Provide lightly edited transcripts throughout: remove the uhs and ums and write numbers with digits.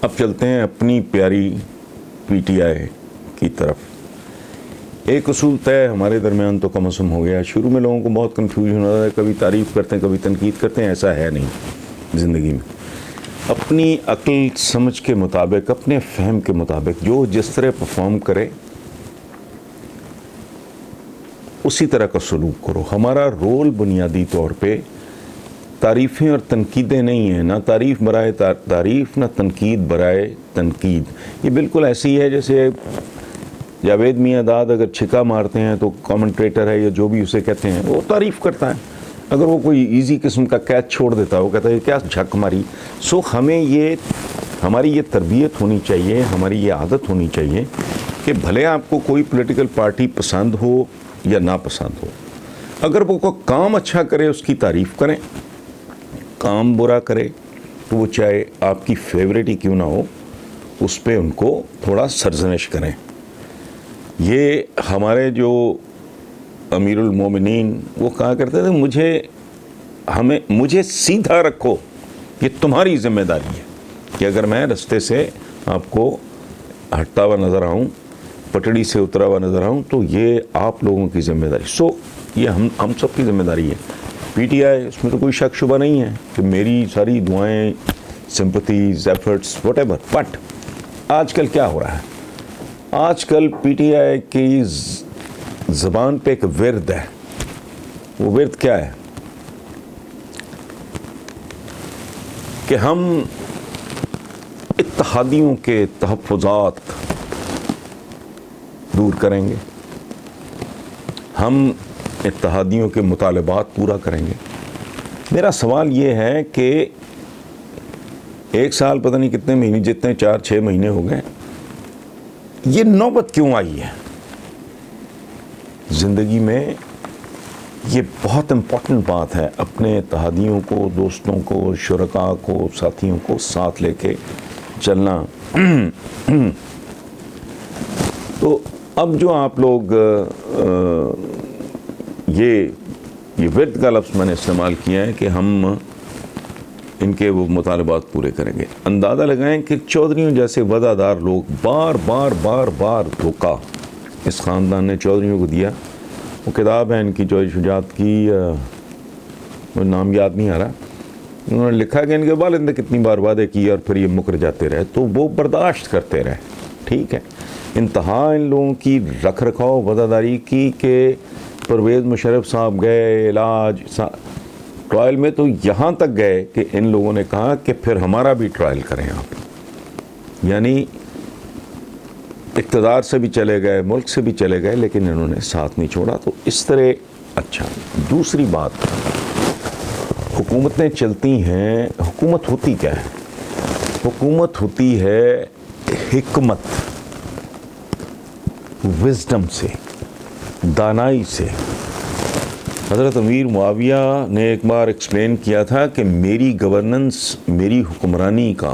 اب چلتے ہیں اپنی پیاری پی ٹی آئی کی طرف. ایک اصول طے ہمارے درمیان تو کم از کم ہو گیا. شروع میں لوگوں کو بہت کنفیوژن ہوتا ہے, کبھی تعریف کرتے ہیں کبھی تنقید کرتے ہیں. ایسا ہے نہیں زندگی میں. اپنی عقل سمجھ کے مطابق, اپنے فہم کے مطابق جو جس طرح پرفارم کرے اسی طرح کا سلوک کرو. ہمارا رول بنیادی طور پہ تعریفیں اور تنقیدیں نہیں ہیں, نہ تعریف برائے تعریف, نہ تنقید برائے تنقید. یہ بالکل ایسی ہے جیسے جاوید میاں داد اگر چھکا مارتے ہیں تو کامنٹریٹر ہے یا جو بھی اسے کہتے ہیں وہ تعریف کرتا ہے. اگر وہ کوئی ایزی قسم کا کیچ چھوڑ دیتا ہے وہ کہتا ہے کیا جھک ماری. سو ہمیں ہماری یہ تربیت ہونی چاہیے, ہماری یہ عادت ہونی چاہیے کہ بھلے آپ کو کوئی پولیٹیکل پارٹی پسند ہو یا ناپسند ہو, اگر وہ کوئی کام اچھا کرے اس کی تعریف کریں, کام برا کرے تو وہ چاہے آپ کی فیوریٹ ہی کیوں نہ ہو اس پہ ان کو تھوڑا سرزنش کریں. یہ ہمارے جو امیر المومنین وہ کہا کرتے تھے مجھے سیدھا رکھو, یہ تمہاری ذمہ داری ہے کہ اگر میں رستے سے آپ کو ہٹتا ہوا نظر آؤں, پٹڑی سے اترا ہوا نظر آؤں تو یہ آپ لوگوں کی ذمہ داری. سو یہ ہم سب کی ذمہ داری ہے. پی ٹی آئی اس میں تو کوئی شک شبہ نہیں ہے کہ میری ساری دعائیں, sympathies, efforts what ever. But آج کل کیا ہو رہا ہے, آج کل پی ٹی آئی کی زبان پہ ایک ورد ہے. وہ ورد کیا ہے کہ ہم اتحادیوں کے تحفظات دور کریں گے, ہم اتحادیوں کے مطالبات پورا کریں گے. میرا سوال یہ ہے کہ ایک سال پتہ نہیں کتنے مہینے, جتنے 4-6 مہینے ہو گئے, یہ نوبت کیوں آئی ہے زندگی میں؟ یہ بہت امپورٹنٹ بات ہے. اپنے اتحادیوں کو, دوستوں کو, شرکاء کو, ساتھیوں کو ساتھ لے کے چلنا. تو اب جو آپ لوگ یہ ورد کا لفظ میں نے استعمال کیا ہے کہ ہم ان کے وہ مطالبات پورے کریں گے. اندازہ لگائیں کہ چودھریوں جیسے وفادار لوگ بار بار دھوکہ اس خاندان نے چودھریوں کو دیا. وہ کتاب ہے ان کی جوہر شجاعت کی, وہ نام یاد نہیں آ رہا, انہوں نے لکھا کہ ان کے والد نے کتنی بار وعدے کیے اور پھر یہ مکر جاتے رہے, تو وہ برداشت کرتے رہے. ٹھیک ہے, انتہا ان لوگوں کی رکھ رکھاؤ وفاداری کی کہ پرویز مشرف صاحب گئے علاج ٹرائل میں تو یہاں تک گئے کہ ان لوگوں نے کہا کہ پھر ہمارا بھی ٹرائل کریں آپ. یعنی اقتدار سے بھی چلے گئے, ملک سے بھی چلے گئے, لیکن انہوں نے ساتھ نہیں چھوڑا. تو اس طرح اچھا. دوسری بات, حکومتیں چلتی ہیں, حکومت ہوتی کیا ہے؟ حکومت ہوتی ہے حکمت, وزڈم سے, دانائی سے. حضرت امیر معاویہ نے ایک بار ایکسپلین کیا تھا کہ میری گورننس, میری حکمرانی کا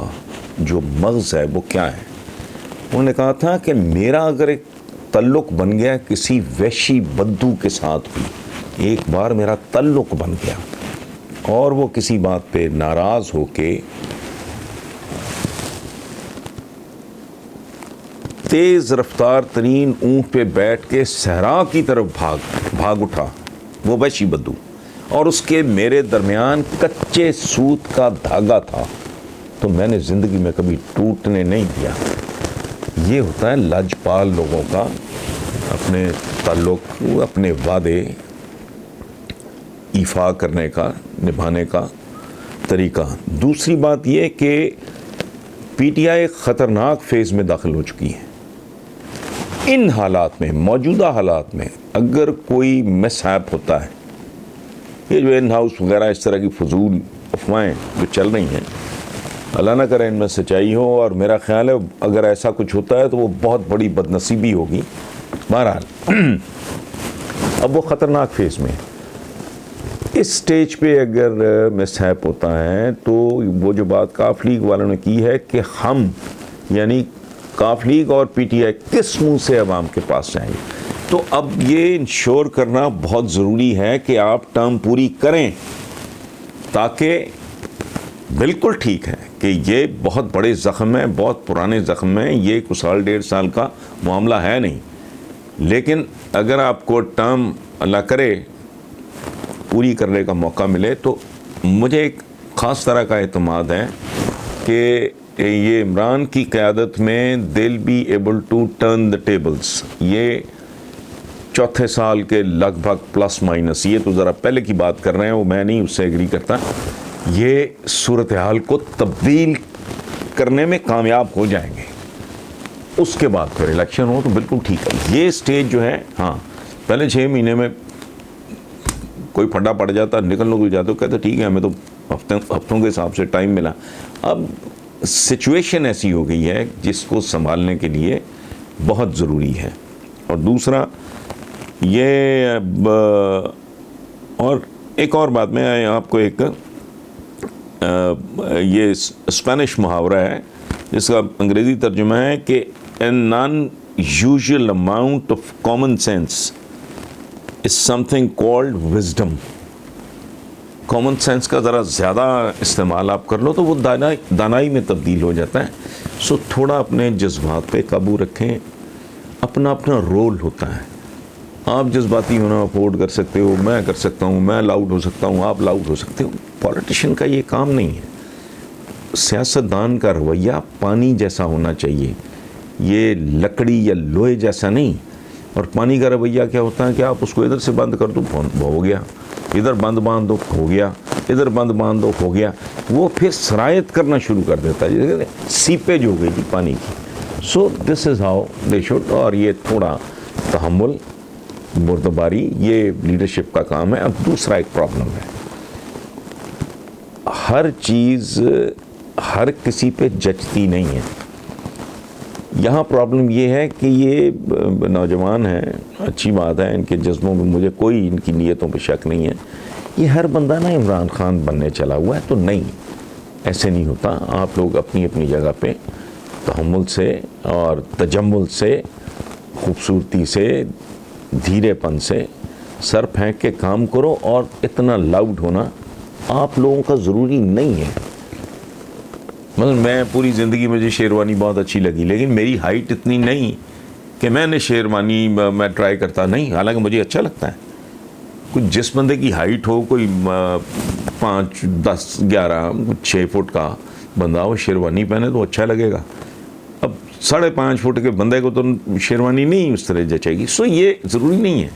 جو مغز ہے وہ کیا ہے. انہوں نے کہا تھا کہ میرا اگر ایک تعلق بن گیا کسی وحشی بدو کے ساتھ بھی, ایک بار میرا تعلق بن گیا اور وہ کسی بات پہ ناراض ہو کے تیز رفتار ترین اونٹ پہ بیٹھ کے صحرا کی طرف بھاگ اٹھا, وہ وحشی بدو, اور اس کے میرے درمیان کچے سوت کا دھاگا تھا, تو میں نے زندگی میں کبھی ٹوٹنے نہیں دیا. یہ ہوتا ہے لاجپال لوگوں کا اپنے تعلق, اپنے وعدے ایفا کرنے کا, نبھانے کا طریقہ. دوسری بات یہ کہ پی ٹی آئی خطرناک فیز میں داخل ہو چکی ہے. ان حالات میں, موجودہ حالات میں, اگر کوئی مس ہیپ ہوتا ہے, یہ جو ان ہاؤس وغیرہ اس طرح کی فضول افواہیں جو چل رہی ہیں, اللہ نہ کرے ان میں سچائی ہو, اور میرا خیال ہے اگر ایسا کچھ ہوتا ہے تو وہ بہت بڑی بدنصیبی ہوگی. بہرحال اب وہ خطرناک فیز میں, اس سٹیج پہ اگر مس ہیپ ہوتا ہے تو وہ جو بات کاف لیگ والوں نے کی ہے کہ ہم, یعنی کاف لیگ اور پی ٹی آئی, کس منہ سے عوام کے پاس جائیں گے. تو اب یہ انشور کرنا بہت ضروری ہے کہ آپ ٹرم پوری کریں, تاکہ بالکل ٹھیک ہے کہ یہ بہت بڑے زخم ہیں, بہت پرانے زخم ہیں, یہ کوئی سال ڈیڑھ سال کا معاملہ ہے نہیں. لیکن اگر آپ کو ٹرم اللہ کرے پوری کرنے کا موقع ملے تو مجھے ایک خاص طرح کا اعتماد ہے کہ یہ عمران کی قیادت میں they'll be able to turn the tables. یہ چوتھے سال کے لگ بھگ پلس مائنس, یہ تو ذرا پہلے کی بات کر رہے ہیں, وہ میں نہیں اس سے ایگری کرتا, یہ صورتحال کو تبدیل کرنے میں کامیاب ہو جائیں گے. اس کے بعد پھر الیکشن ہو تو بالکل ٹھیک ہے. یہ سٹیج جو ہے, ہاں پہلے 6 مہینے میں کوئی پھڈا پڑ جاتا, نکل لوگ جاتے, کہتے ٹھیک ہے ہمیں تو ہفتوں کے حساب سے ٹائم ملا. اب سچویشن ایسی ہو گئی ہے جس کو سنبھالنے کے لیے بہت ضروری ہے. اور دوسرا یہ اور ایک اور بات میں آپ کو ایک یہ اسپینش محاورہ ہے جس کا انگریزی ترجمہ ہے کہ an unusual amount of common sense is something called wisdom. Common sense کا ذرا زیادہ استعمال آپ کر لو تو وہ دانائی میں تبدیل ہو جاتا ہے. سو تھوڑا اپنے جذبات پہ قابو رکھیں, اپنا اپنا رول ہوتا ہے. آپ جذباتی ہونا افورڈ کر سکتے ہو, میں کر سکتا ہوں, میں لاؤڈ ہو سکتا ہوں, آپ لاؤڈ ہو سکتے ہو. پولیٹیشین کا یہ کام نہیں ہے. سیاستدان کا رویہ پانی جیسا ہونا چاہیے, یہ لکڑی یا لوہے جیسا نہیں. اور پانی کا رویہ کیا ہوتا ہے کہ آپ اس کو ادھر سے بند کر دو ہو گیا, ادھر بند باندھ دو ہو گیا, ادھر بند باندھ دو ہو گیا. وہ پھر سرایت کرنا شروع کر دیتا ہے, جیسے سیپیج ہو گئی جی پانی کی. سو دس از ہاؤ دے شوڈ. اور یہ تھوڑا تحمل, بردباری, یہ لیڈرشپ کا کام ہے. اب دوسرا ایک پرابلم ہے, ہر چیز ہر کسی پہ جچتی نہیں ہے. یہاں پرابلم یہ ہے کہ یہ نوجوان ہیں, اچھی بات ہے, ان کے جذبوں میں مجھے کوئی ان کی نیتوں پہ شک نہیں ہے. یہ ہر بندہ نا عمران خان بننے چلا ہوا ہے, تو نہیں, ایسے نہیں ہوتا. آپ لوگ اپنی اپنی جگہ پہ تحمل سے اور تجمل سے, خوبصورتی سے, دھیرے پن سے سر پھینک کے کام کرو. اور اتنا لاؤڈ ہونا آپ لوگوں کا ضروری نہیں ہے. مثلا میں پوری زندگی مجھے شیروانی بہت اچھی لگی, لیکن میری ہائٹ اتنی نہیں کہ میں نے شیروانی میں ٹرائی کرتا نہیں, حالانکہ مجھے اچھا لگتا ہے. کچھ جس بندے کی ہائٹ ہو, کوئی 5, 10, 11, 6 فٹ کا بندہ ہو, شیروانی پہنے تو اچھا لگے گا. اب 5.5 فٹ کے بندے کو تو شیروانی نہیں اس طرح جچے گی. سو یہ ضروری نہیں ہے.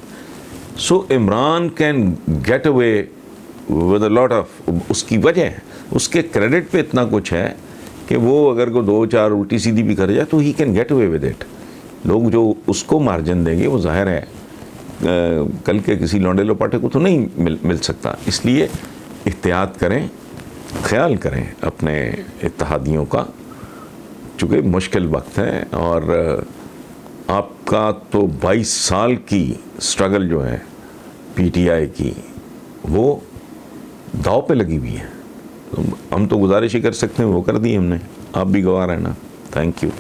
So Imran can get away with a lot of, اس کی وجہ ہے, اس کے کریڈٹ پہ اتنا کچھ ہے کہ وہ اگر کو 2-4 الٹی سیدھی بھی کر جائے تو ہی can get away with it. لوگ جو اس کو مارجن دیں گے وہ ظاہر ہے کل کے کسی لونڈے لپاٹے کو تو نہیں مل سکتا. اس لیے احتیاط کریں, خیال کریں اپنے اتحادیوں کا, چونکہ مشکل وقت ہے. اور آپ کا تو 22 سال کی سٹرگل جو ہے پی ٹی آئی کی, وہ داؤ پہ لگی ہوئی ہے. ہم تو گزارش ہی کر سکتے ہیں, وہ کر دی ہم نے, آپ بھی گواہ رہنا. Thank you.